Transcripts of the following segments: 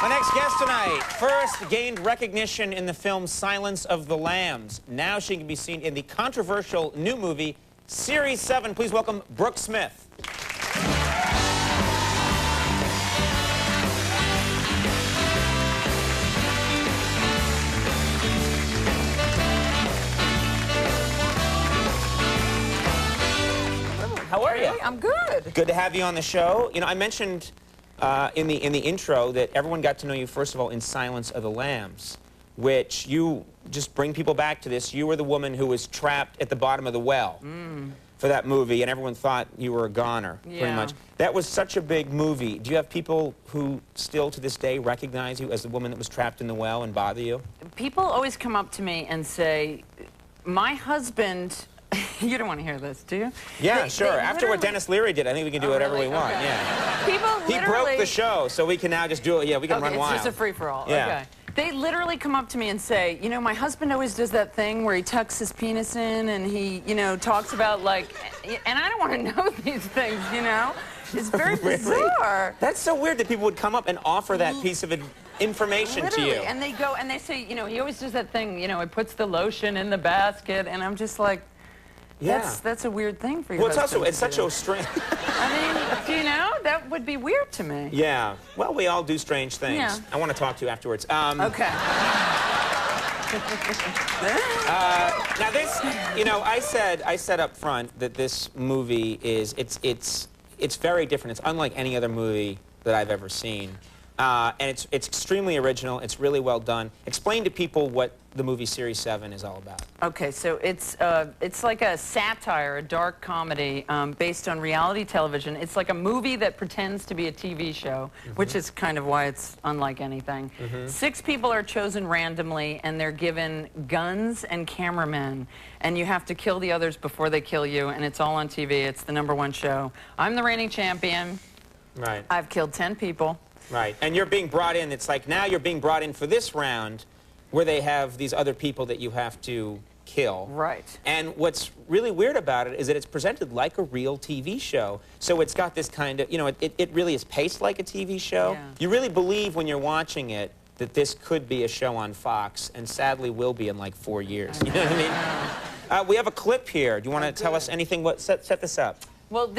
My next guest tonight first gained recognition in the film Silence of the Lambs. Now she can be seen in the controversial new movie Series 7. Please welcome Brooke Smith. How are you? I'm good. Good to have you on the show. You know, I mentioned in the intro that everyone got to know you, first of all, in Silence of the Lambs, which you just bring people back to this. You were the woman who was trapped at the bottom of the well for that movie, and everyone thought you were a goner, pretty much. That was such a big movie. Do you have people who still to this day recognize you as the woman that was trapped in the well and bother you? People always come up to me and say, my husband... You don't want to hear this, do you? Yeah, sure. After what Dennis Leary did, I think we can do whatever we want. Okay. Yeah. People He broke the show, so we can now just do it. Yeah, we can run wild. It's just a free-for-all. Yeah. Okay. They literally come up to me and say, you know, my husband always does that thing where he tucks his penis in and he, you know, talks about, like... And I don't want to know these things, you know? It's very bizarre. That's so weird that people would come up and offer that piece of information to you. And they go, and they say, you know, he always does that thing, you know, he puts the lotion in the basket, and I'm just like... Yeah. That's a weird thing for you. Well, it's such a strange... I mean, you know, that would be weird to me. Yeah. Well, we all do strange things. Yeah. I want to talk to you afterwards. Okay. Now this, you know, I said up front that this movie is, it's very different. It's unlike any other movie that I've ever seen. And it's extremely original. It's really well done. Explain to people what the movie Series 7 is all about. Okay, so it's like a satire, a dark comedy based on reality television. It's like a movie that pretends to be a TV show, which is kind of why it's unlike anything. 6 people are chosen randomly, and they're given guns and cameramen, and you have to kill the others before they kill you, and it's all on TV. It's the #1 show. I'm the reigning champion. Right. I've killed 10 people. Right, and you're being brought in, it's like now you're being brought in for this round where they have these other people that you have to kill. Right. And what's really weird about it is that it's presented like a real TV show. So it's got this kind of, you know, it really is paced like a TV show. Yeah. You really believe when you're watching it that this could be a show on Fox, and sadly will be in like 4 years. You know what I mean? We have a clip here. Do you want to tell us anything? Set this up. Well,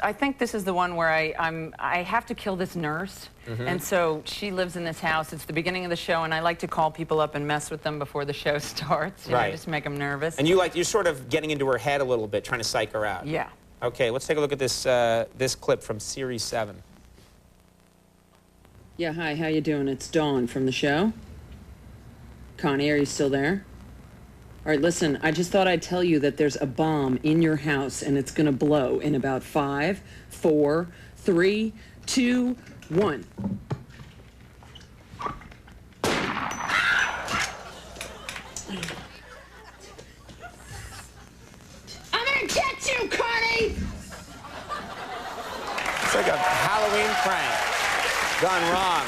I think this is the one where I have to kill this nurse, and so she lives in this house. It's the beginning of the show, and I like to call people up and mess with them before the show starts, you know, just make them nervous. And you're sort of getting into her head a little bit, trying to psych her out. Yeah. Okay, let's take a look at this clip from Series 7. Yeah, hi, how you doing? It's Dawn from the show. Connie, are you still there? All right, listen, I just thought I'd tell you that there's a bomb in your house, and it's gonna blow in about 5, 4, 3, 2, 1. I'm gonna get you, Connie! It's like a Halloween prank gone wrong.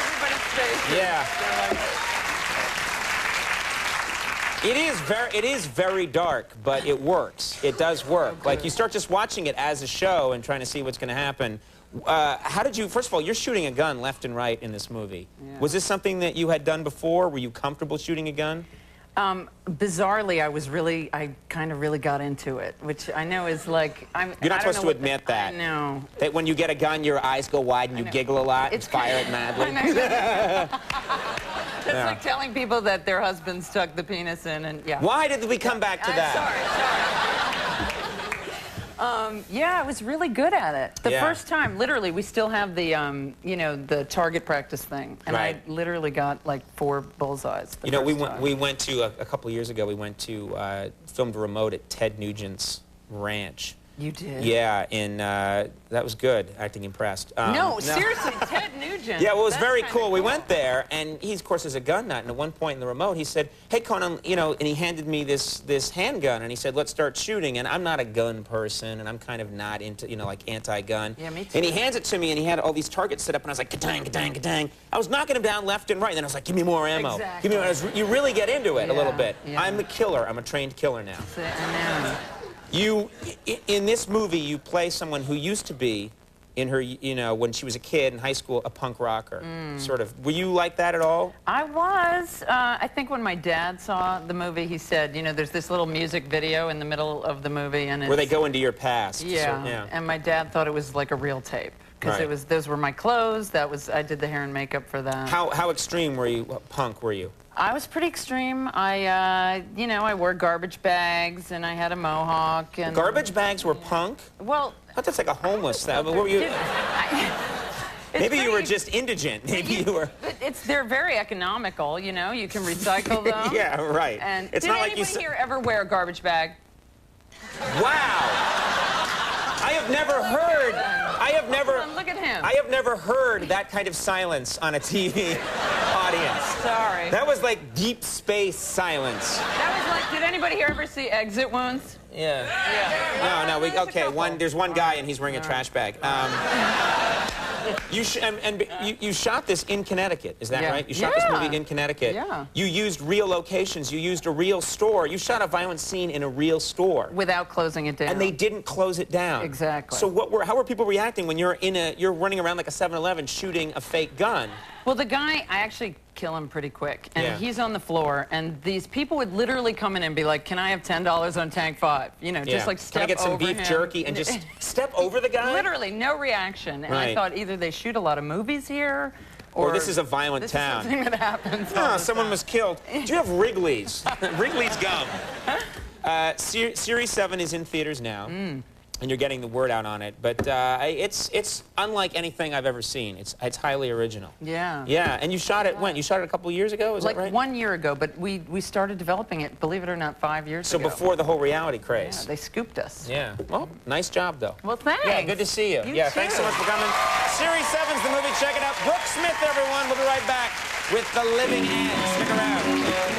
Everybody's face. Yeah. It is very dark, but it works. It does work. Okay. Like, you start just watching it as a show and trying to see what's going to happen. How did you, first of all, you're shooting a gun left and right in this movie. Yeah. Was this something that you had done before? Were you comfortable shooting a gun? Bizarrely, I kind of really got into it, which I know is like... You're not supposed to admit that. I know. That when you get a gun, your eyes go wide and you giggle a lot and fire it madly. It's like telling people that their husband stuck the penis in, and yeah. Why did we come back to that? Sorry. Yeah, I was really good at it. The first time, literally, we still have the, you know, the target practice thing, and I literally got like 4 bullseyes. You know, we went to a couple of years ago. We went to filmed a remote at Ted Nugent's ranch. You did? Yeah, that was good. Acting impressed. No, seriously, Ted Nugent. Yeah, well, it was very cool. We went there, and he, of course, is a gun nut. And at one point in the remote, he said, "Hey, Conan," you know, and he handed me this handgun, and he said, "Let's start shooting." And I'm not a gun person, and I'm kind of not into, you know, like anti-gun. Yeah, me too. And he hands it to me, and he had all these targets set up, and I was like, ka-dang, ka-dang, ka-dang. I was knocking him down left and right, and then I was like, "Give me more ammo." Exactly. Give me more. You really get into it a little bit. Yeah. I'm the killer. I'm a trained killer now. I know. You, in this movie, you play someone who used to be in her, you know, when she was a kid in high school, a punk rocker, sort of. Were you like that at all? I was. I think when my dad saw the movie, he said, you know, there's this little music video in the middle of the movie, and Where they go into your past. Yeah. So, yeah. And my dad thought it was like a real tape because Right. it was. Those were my clothes. I did the hair and makeup for that. How extreme were you? Punk were you? I was pretty extreme. You know, I wore garbage bags and I had a mohawk and. Garbage bags were punk? Well. I thought that's like a homeless thing. What were you? Maybe you were just indigent. Maybe you were. They're very economical. You know, you can recycle them. Yeah, right. And it's did not like anybody you. here ever wear a garbage bag? Wow. I have never heard. I have never. Hold on, look at him. I have never heard that kind of silence on a TV audience. Sorry. That was like deep space silence. That was like, did anybody here ever see Exit Wounds? Yeah. Yeah. No, There's a okay. couple. There's one guy and he's wearing a trash bag. You shot this in Connecticut, is that Yeah. right? You shot this movie in Connecticut. Yeah. You used real locations. You used a real store. You shot a violent scene in a real store. Without closing it down. And they didn't close it down. Exactly. So how were people reacting when you're running around like a 7-Eleven shooting a fake gun? Well, the guy, I actually kill him pretty quick. And Yeah. he's on the floor, and these people would literally come in and be like, can I have $10 on tank 5? You know, just like step Can I get some over beef him. jerky and just step over the guy? Literally, no reaction. And I Right. thought either they shoot a lot of movies here, Or this is a violent this town. is something that happens all Oh, the someone time. was killed. Do you have Wrigley's? Wrigley's gum. Series 7 is in theaters now, and you're getting the word out on it. But it's unlike anything I've ever seen. It's highly original. Yeah. Yeah, and you shot it when? You shot it a couple of years ago, is Like that right? 1 year ago, but we started developing it, believe it or not, 5 years So ago. before the whole reality Yeah, craze. they scooped us. Yeah. Well, nice job, though. Well, thanks. Yeah, good to see you. You Yeah, thanks so too. much for coming. Series 7's the movie. Check it out. Brooke Smith, everyone. We'll be right back with The Living End. Stick around.